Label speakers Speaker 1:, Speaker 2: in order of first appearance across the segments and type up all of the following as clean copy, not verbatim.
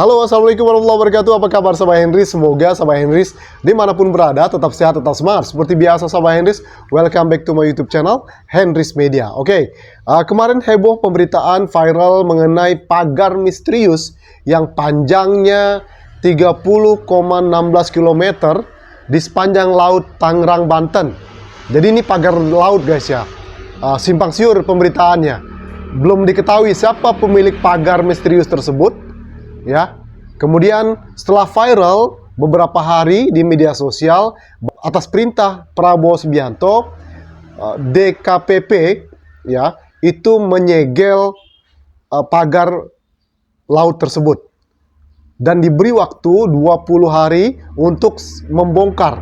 Speaker 1: Halo, assalamualaikum warahmatullahi wabarakatuh. Apa kabar Sahabat Henrys? Semoga Sahabat Henrys dimanapun berada tetap sehat, tetap semangat. Seperti biasa Sahabat Henrys, welcome back to my YouTube channel Henrys Media. Kemarin heboh pemberitaan viral mengenai pagar misterius yang panjangnya 30,16 km di sepanjang laut Tangerang, Banten. Jadi ini pagar laut guys ya. Simpang siur pemberitaannya. Belum diketahui siapa pemilik pagar misterius tersebut. Ya, kemudian setelah viral beberapa hari di media sosial atas perintah Prabowo Subianto, DKPP ya itu menyegel pagar laut tersebut dan diberi waktu 20 hari untuk membongkar.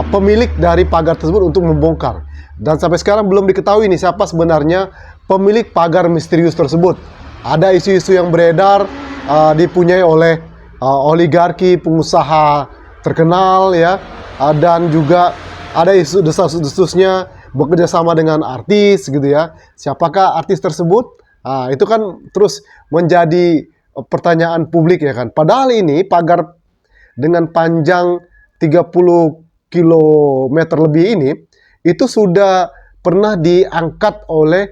Speaker 1: Pemilik dari pagar tersebut untuk membongkar, dan sampai sekarang belum diketahui nih siapa sebenarnya pemilik pagar misterius tersebut. Ada isu-isu yang beredar dipunyai oleh oligarki pengusaha terkenal ya, dan juga ada isu desas-desusnya bekerja sama dengan artis gitu ya. Siapakah artis tersebut? Itu kan terus menjadi pertanyaan publik ya kan. Padahal ini pagar dengan panjang 30 km lebih ini itu sudah pernah diangkat oleh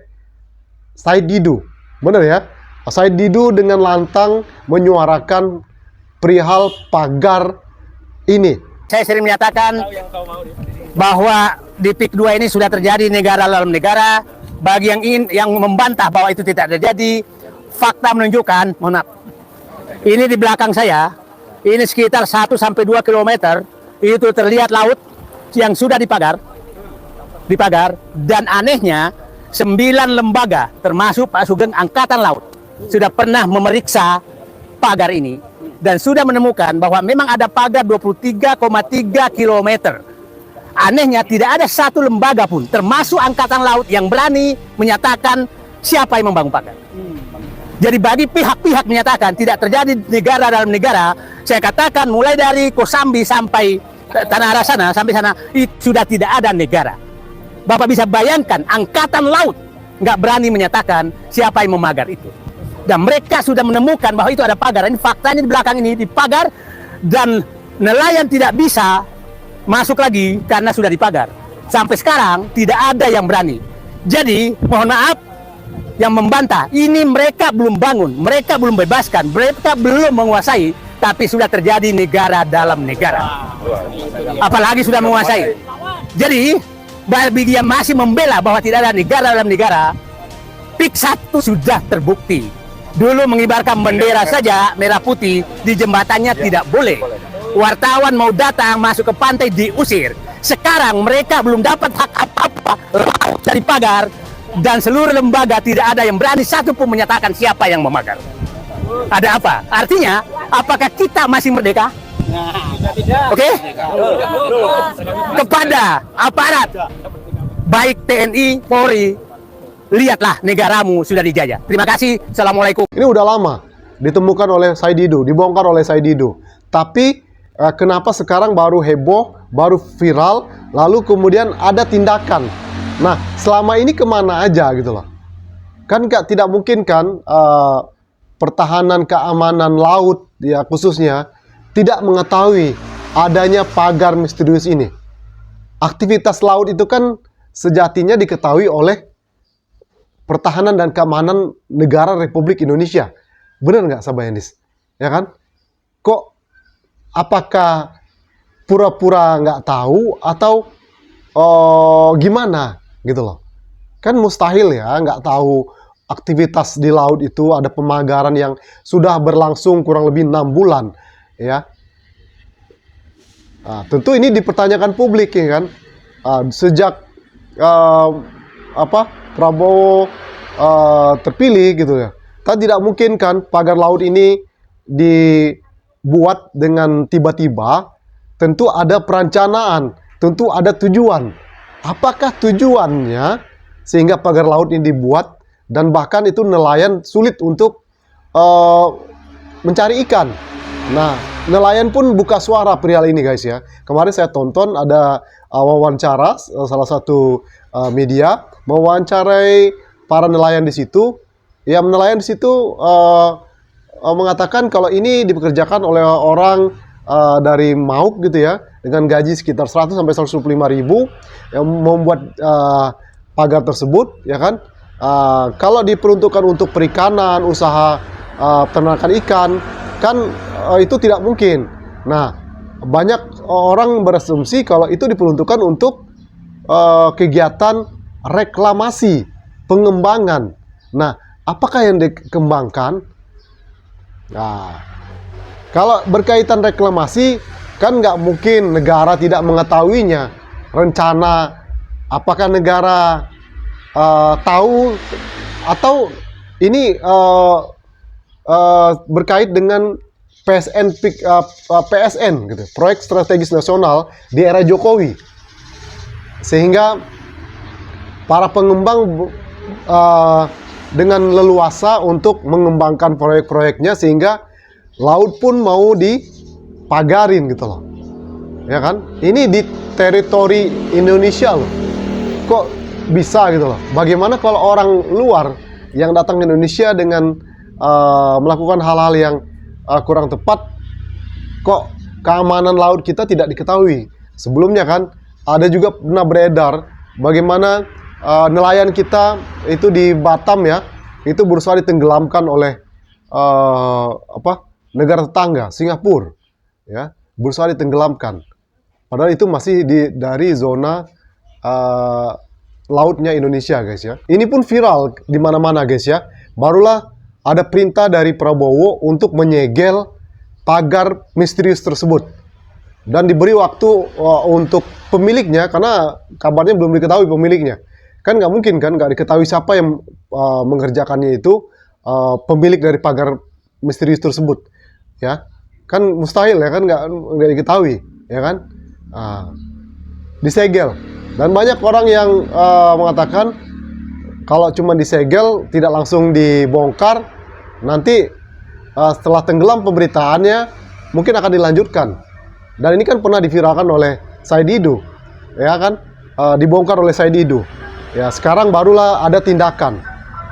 Speaker 1: Said Didu. Benar ya? Said Didu dengan lantang menyuarakan perihal pagar ini.
Speaker 2: Saya sering menyatakan bahwa di PIK 2 ini sudah terjadi negara dalam negara. Bagi yang membantah bahwa itu tidak terjadi, fakta menunjukkan, mohon maaf, ini di belakang saya, ini sekitar 1-2 km, itu terlihat laut yang sudah dipagar, dan anehnya 9 lembaga termasuk Pak Sugeng Angkatan Laut sudah pernah memeriksa pagar ini dan sudah menemukan bahwa memang ada pagar 23,3 km. Anehnya tidak ada satu lembaga pun termasuk Angkatan Laut yang berani menyatakan siapa yang membangun pagar. Jadi bagi pihak-pihak menyatakan tidak terjadi negara dalam negara, saya katakan mulai dari Kosambi sampai Tanah Arah sana, sampai sana itu sudah tidak ada negara. Bapak bisa bayangkan Angkatan Laut nggak berani menyatakan siapa yang memagar itu. Dan mereka sudah menemukan bahwa itu ada pagar. Ini faktanya di belakang ini dipagar, dan nelayan tidak bisa masuk lagi karena sudah dipagar. Sampai sekarang tidak ada yang berani. Jadi mohon maaf yang membantah, ini mereka belum bangun, mereka belum bebaskan, mereka belum menguasai, tapi sudah terjadi negara dalam negara. Apalagi sudah menguasai. Jadi bagi yang masih membela bahwa tidak ada negara dalam negara, PIK 1 sudah terbukti. Dulu mengibarkan bendera saja merah putih di jembatannya tidak boleh. Wartawan mau datang masuk ke pantai diusir. Sekarang mereka belum dapat hak apa-apa dari pagar, dan seluruh lembaga tidak ada yang berani satu pun menyatakan siapa yang memagar. Ada apa? Artinya apakah kita masih merdeka? Oke? Kepada aparat baik TNI, Polri, lihatlah negaramu sudah dijajah. Terima kasih. Assalamualaikum.
Speaker 1: Ini udah lama ditemukan oleh Said Didu, dibongkar oleh Said Didu. Tapi kenapa sekarang baru heboh, baru viral, lalu kemudian ada tindakan? Nah, selama ini kemana aja gitu loh? Kan tidak mungkin kan pertahanan keamanan laut ya khususnya tidak mengetahui adanya pagar misterius ini. Aktivitas laut itu kan sejatinya diketahui oleh pertahanan dan keamanan negara Republik Indonesia. Benar nggak Sahabat Henrys? Ya kan? Kok apakah pura-pura nggak tahu atau gimana gitu loh? Kan mustahil ya nggak tahu aktivitas di laut itu ada pemagaran yang sudah berlangsung kurang lebih 6 bulan ya. Tentu ini dipertanyakan publik ya kan? Sejak Prabowo terpilih gitu ya. Kan tidak mungkin kan pagar laut ini dibuat dengan tiba-tiba. Tentu ada perencanaan, tentu ada tujuan. Apakah tujuannya sehingga pagar laut ini dibuat, dan bahkan itu nelayan sulit untuk mencari ikan. Nah, nelayan pun buka suara perihal ini guys ya. Kemarin saya tonton ada wawancara salah satu media mewawancarai para nelayan di situ. Ya, nelayan di situ mengatakan kalau ini dipekerjakan oleh orang dari MAUP gitu ya, dengan gaji sekitar 100 sampai 125 ribu yang membuat pagar tersebut, ya kan? Kalau diperuntukkan untuk perikanan, usaha peternakan ikan, kan itu tidak mungkin. Nah, banyak orang berasumsi kalau itu diperuntukkan untuk kegiatan reklamasi, pengembangan. Nah, apakah yang dikembangkan? Nah, kalau berkaitan reklamasi, kan nggak mungkin negara tidak mengetahuinya. Rencana, apakah negara tahu atau ini berkait dengan PSN gitu, proyek strategis nasional di era Jokowi, sehingga para pengembang dengan leluasa untuk mengembangkan proyek-proyeknya, sehingga laut pun mau dipagarin gitu loh, ya kan? Ini di teritori Indonesia loh, kok bisa gitu loh? Bagaimana kalau orang luar yang datang ke Indonesia dengan melakukan hal-hal yang kurang tepat, kok keamanan laut kita tidak diketahui? Sebelumnya kan ada juga pernah beredar bagaimana nelayan kita itu di Batam ya, itu berusaha ditenggelamkan oleh negara tetangga, Singapura, ya, berusaha ditenggelamkan. Padahal itu masih dari zona lautnya Indonesia, guys ya. Ini pun viral di mana-mana, guys ya. Barulah ada perintah dari Prabowo untuk menyegel pagar misterius tersebut dan diberi waktu untuk pemiliknya, karena kabarnya belum diketahui pemiliknya. Kan nggak mungkin kan, nggak diketahui siapa yang mengerjakannya itu, pemilik dari pagar misterius tersebut, ya kan mustahil ya kan, nggak diketahui, ya kan. Disegel, dan banyak orang yang mengatakan kalau cuma disegel tidak langsung dibongkar, nanti setelah tenggelam pemberitaannya mungkin akan dilanjutkan. Dan ini kan pernah diviralkan oleh Said Didu, ya kan, dibongkar oleh Said Didu. Ya, sekarang barulah ada tindakan.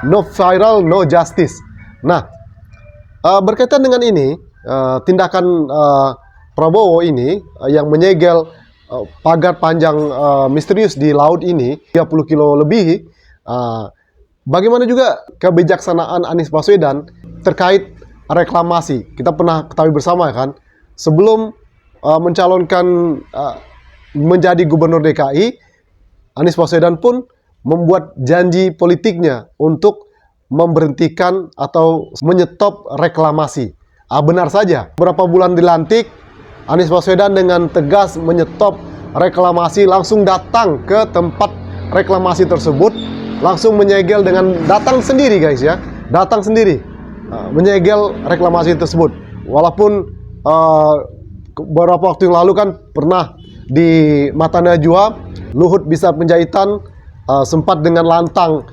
Speaker 1: No viral, no justice. Nah, berkaitan dengan ini, tindakan Prabowo ini yang menyegel pagar panjang misterius di laut ini 30 kilo lebih, bagaimana juga kebijaksanaan Anies Baswedan terkait reklamasi. Kita pernah ketahui bersama kan, sebelum mencalonkan menjadi gubernur DKI, Anies Baswedan pun membuat janji politiknya untuk memberhentikan atau menyetop reklamasi. Benar saja, beberapa bulan dilantik, Anies Baswedan dengan tegas menyetop reklamasi, langsung datang ke tempat reklamasi tersebut, langsung menyegel dengan datang sendiri, guys ya, datang sendiri, menyegel reklamasi tersebut. Walaupun beberapa waktu yang lalu kan pernah di Mata Najwa, Luhut Binsar Panjaitan sempat dengan lantang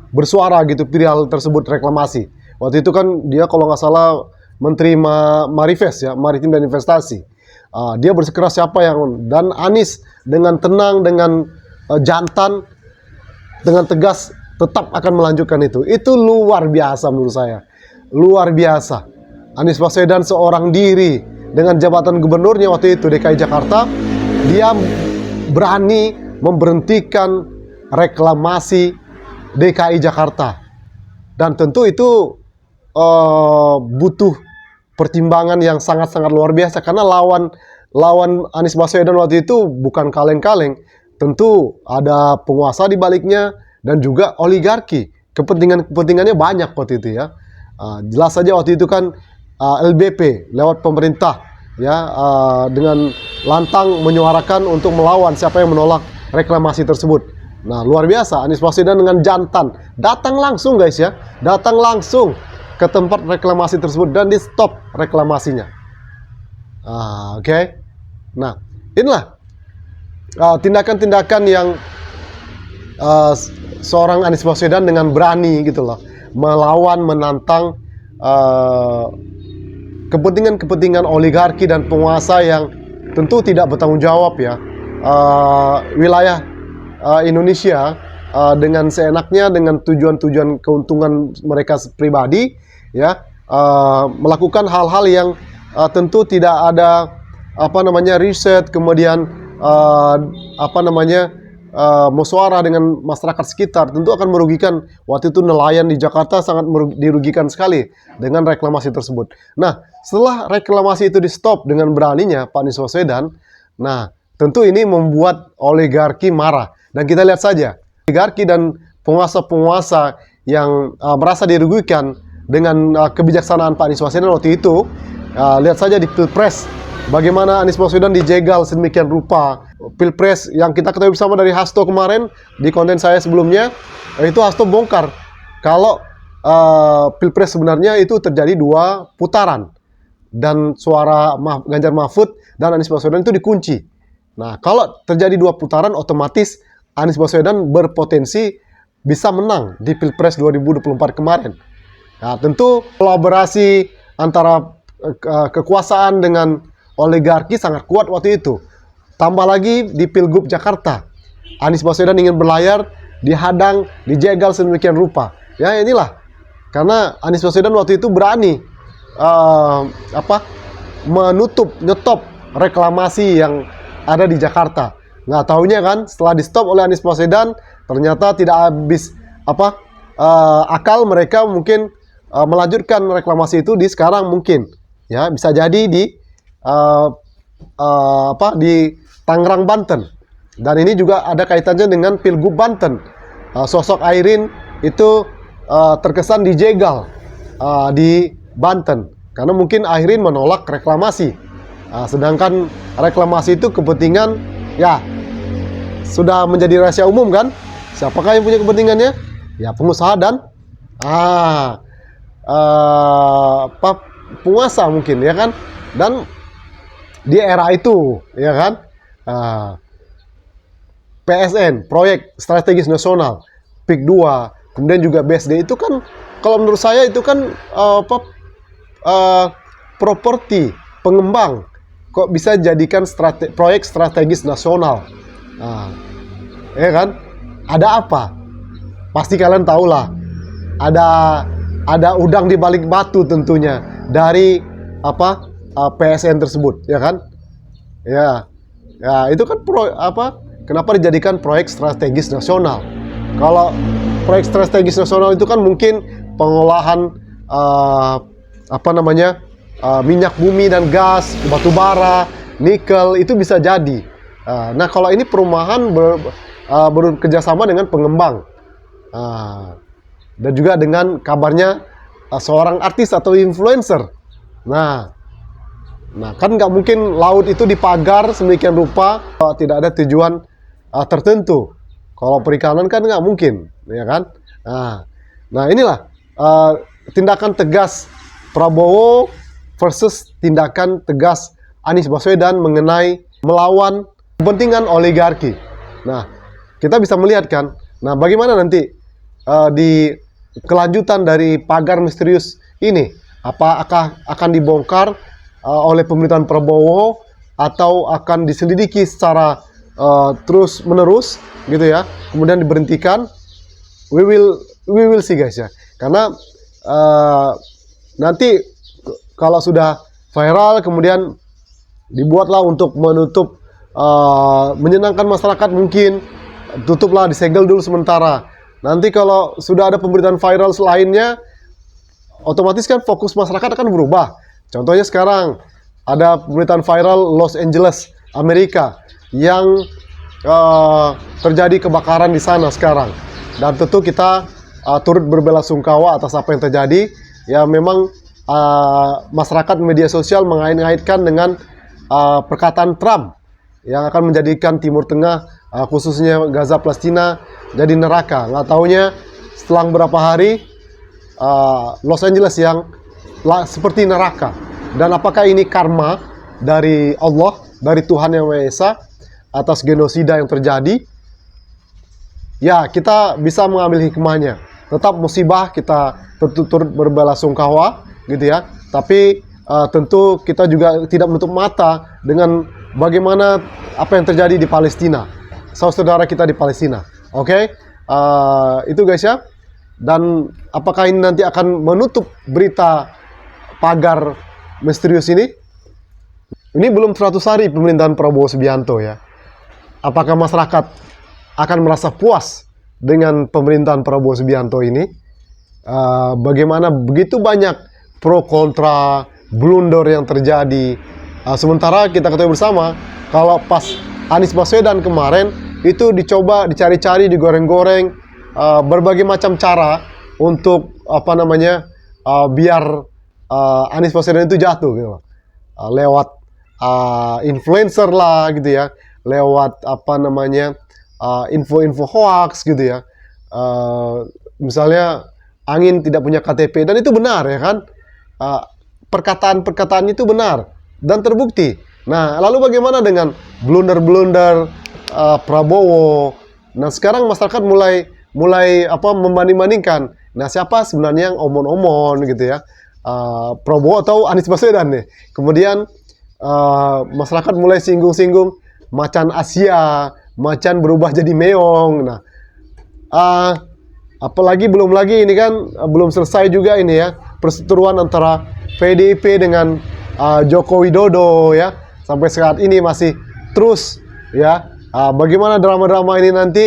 Speaker 1: bersuara gitu perihal tersebut reklamasi. Waktu itu kan dia kalau nggak salah Menteri Marifest ya, Maritim dan Investasi. Dia bersikeras siapa yang, dan Anies dengan tenang, dengan jantan, dengan tegas tetap akan melanjutkan itu. Itu luar biasa menurut saya. Luar biasa. Anies Baswedan seorang diri dengan jabatan gubernurnya waktu itu DKI Jakarta, dia berani memberhentikan reklamasi DKI Jakarta. Dan tentu itu butuh pertimbangan yang sangat-sangat luar biasa, karena lawan Anies Baswedan waktu itu bukan kaleng-kaleng. Tentu ada penguasa di baliknya dan juga oligarki. Kepentingannya banyak waktu itu ya. Jelas saja waktu itu kan LBP lewat pemerintah ya, dengan lantang menyuarakan untuk melawan siapa yang menolak reklamasi tersebut. Nah, luar biasa, Anies Baswedan dengan jantan datang langsung, guys ya, datang langsung ke tempat reklamasi tersebut dan di stop reklamasinya. Oke. Nah, inilah tindakan-tindakan yang seorang Anies Baswedan dengan berani gitu loh, melawan, menantang kepentingan-kepentingan oligarki dan penguasa yang tentu tidak bertanggung jawab ya. Wilayah Indonesia dengan seenaknya, dengan tujuan-tujuan keuntungan mereka pribadi, ya, melakukan hal-hal yang tentu tidak ada riset, kemudian musyawarah dengan masyarakat sekitar, tentu akan merugikan. Waktu itu nelayan di Jakarta sangat dirugikan sekali dengan reklamasi tersebut. Nah, setelah reklamasi itu di stop dengan beraninya Pak Anies Baswedan, nah tentu ini membuat oligarki marah. Dan kita lihat saja, oligarki dan penguasa-penguasa yang merasa dirugikan dengan kebijaksanaan Pak Anies Baswedan waktu itu, lihat saja di Pilpres, bagaimana Anies Baswedan dijegal sedemikian rupa. Pilpres yang kita ketahui bersama dari Hasto kemarin, di konten saya sebelumnya, itu Hasto bongkar kalau Pilpres sebenarnya itu terjadi 2 putaran. Dan suara Ganjar Mahfud dan Anies Baswedan itu dikunci. Nah, kalau terjadi 2 putaran, otomatis Anies Baswedan berpotensi bisa menang di Pilpres 2024 kemarin. Nah, tentu kolaborasi antara kekuasaan dengan oligarki sangat kuat waktu itu. Tambah lagi di Pilgub Jakarta, Anies Baswedan ingin berlayar, dihadang, dijegal sedemikian rupa. Ya inilah, karena Anies Baswedan waktu itu berani nyetop reklamasi yang ada di Jakarta. Nggak taunya kan, setelah di stop oleh Anies Baswedan, ternyata tidak habis akal mereka mungkin melanjutkan reklamasi itu di sekarang mungkin. Ya, bisa jadi di Tangerang, Banten. Dan ini juga ada kaitannya dengan Pilgub Banten. Sosok Airin itu terkesan dijegal di Banten karena mungkin Airin menolak reklamasi. Sedangkan reklamasi itu kepentingan, ya sudah menjadi rahasia umum kan? Siapakah yang punya kepentingannya? Ya pengusaha dan penguasa mungkin, ya kan? Dan di era itu, ya kan, PSN, Proyek Strategis Nasional, PIK 2, kemudian juga BSD itu kan, kalau menurut saya itu kan properti pengembang, kok bisa jadikan proyek strategis nasional. Ya kan, ada apa? Pasti kalian tahulah, ada udang di balik batu tentunya dari PSN tersebut, ya kan? Ya itu kan kenapa dijadikan proyek strategis nasional? Kalau proyek strategis nasional itu kan mungkin pengolahan minyak bumi dan gas, batu bara, nikel, itu bisa jadi. Nah, kalau ini perumahan bekerjasama dengan pengembang, dan juga dengan kabarnya seorang artis atau influencer. Nah kan nggak mungkin laut itu dipagar sedemikian rupa tidak ada tujuan tertentu. Kalau perikanan kan nggak mungkin, ya kan? Nah inilah tindakan tegas Prabowo versus tindakan tegas Anies Baswedan mengenai melawan kepentingan oligarki. Nah, kita bisa melihat kan, nah bagaimana nanti di kelanjutan dari pagar misterius ini, apakah akan dibongkar oleh pemerintahan Prabowo atau akan diselidiki secara terus menerus gitu ya, kemudian diberhentikan. We will see guys ya, karena nanti kalau sudah viral kemudian dibuatlah untuk menutup, menyenangkan masyarakat, mungkin tutuplah, disegel dulu sementara. Nanti kalau sudah ada pemberitaan viral selainnya, otomatis kan fokus masyarakat akan berubah. Contohnya sekarang ada pemberitaan viral Los Angeles, Amerika, yang terjadi kebakaran di sana sekarang. Dan tentu kita turut berbelasungkawa atas apa yang terjadi. Ya memang masyarakat media sosial mengait-ngaitkan dengan perkataan Trump yang akan menjadikan Timur Tengah, khususnya Gaza Palestina, jadi neraka. Nggak taunya setelah beberapa hari Los Angeles yang seperti neraka. Dan apakah ini karma dari Allah, dari Tuhan Yang Maha Esa atas genosida yang terjadi? Ya, kita bisa mengambil hikmahnya. Tetap musibah, kita turut berbelasungkawa gitu ya. Tapi tentu kita juga tidak menutup mata dengan bagaimana apa yang terjadi di Palestina, saudara kita di Palestina. Oke, itu guys ya. Dan apakah ini nanti akan menutup berita pagar misterius ini? Ini belum 100 hari pemerintahan Prabowo Subianto ya. Apakah masyarakat akan merasa puas dengan pemerintahan Prabowo Subianto ini? Bagaimana begitu banyak pro kontra, blunder yang terjadi. Sementara kita ketahui bersama, kalau pas Anies Baswedan kemarin, itu dicoba, dicari-cari, digoreng-goreng, berbagai macam cara untuk biar Anies Baswedan itu jatuh gitu. Lewat influencer lah gitu ya, lewat info-info hoax gitu ya. Misalnya Angin tidak punya KTP, dan itu benar ya kan, perkataan-perkataan itu benar dan terbukti. Nah, lalu bagaimana dengan blunder-blunder Prabowo? Nah, sekarang masyarakat mulai membanding-bandingkan. Nah, siapa sebenarnya yang omon-omon gitu ya? Prabowo atau Anies Baswedan nih? Kemudian masyarakat mulai singgung-singgung macan Asia, macan berubah jadi meong. Nah, apalagi belum lagi ini kan belum selesai juga ini ya, perseteruan antara PDIP dengan Joko Widodo ya, sampai saat ini masih terus ya. Bagaimana drama-drama ini nanti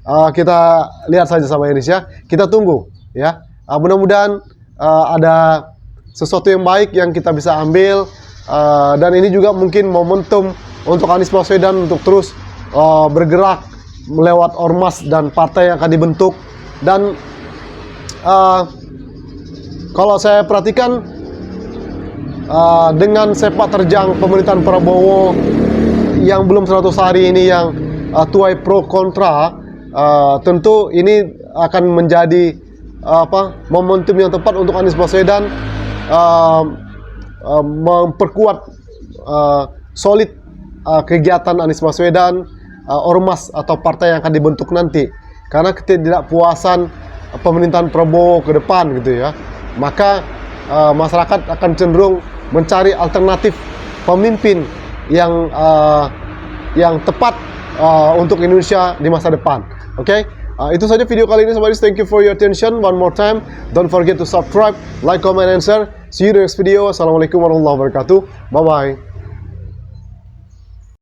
Speaker 1: kita lihat saja sama Indonesia, kita tunggu ya. Mudah-mudahan ada sesuatu yang baik yang kita bisa ambil, dan ini juga mungkin momentum untuk Anies Baswedan untuk terus bergerak melewat ormas dan partai yang akan dibentuk. Dan kalau saya perhatikan dengan sepak terjang pemerintahan Prabowo yang belum 100 hari ini, yang tuai pro kontra, tentu ini akan menjadi momentum yang tepat untuk Anies Baswedan memperkuat solid kegiatan Anies Baswedan, ormas atau partai yang akan dibentuk nanti. Karena ketidakpuasan pemerintahan Prabowo ke depan gitu ya, maka masyarakat akan cenderung mencari alternatif pemimpin yang tepat untuk Indonesia di masa depan. Oke? Itu saja video kali ini, sobat. Thank you for your attention. One more time, don't forget to subscribe, like, comment, and share. See you in the next video. Assalamualaikum warahmatullahi wabarakatuh. Bye bye.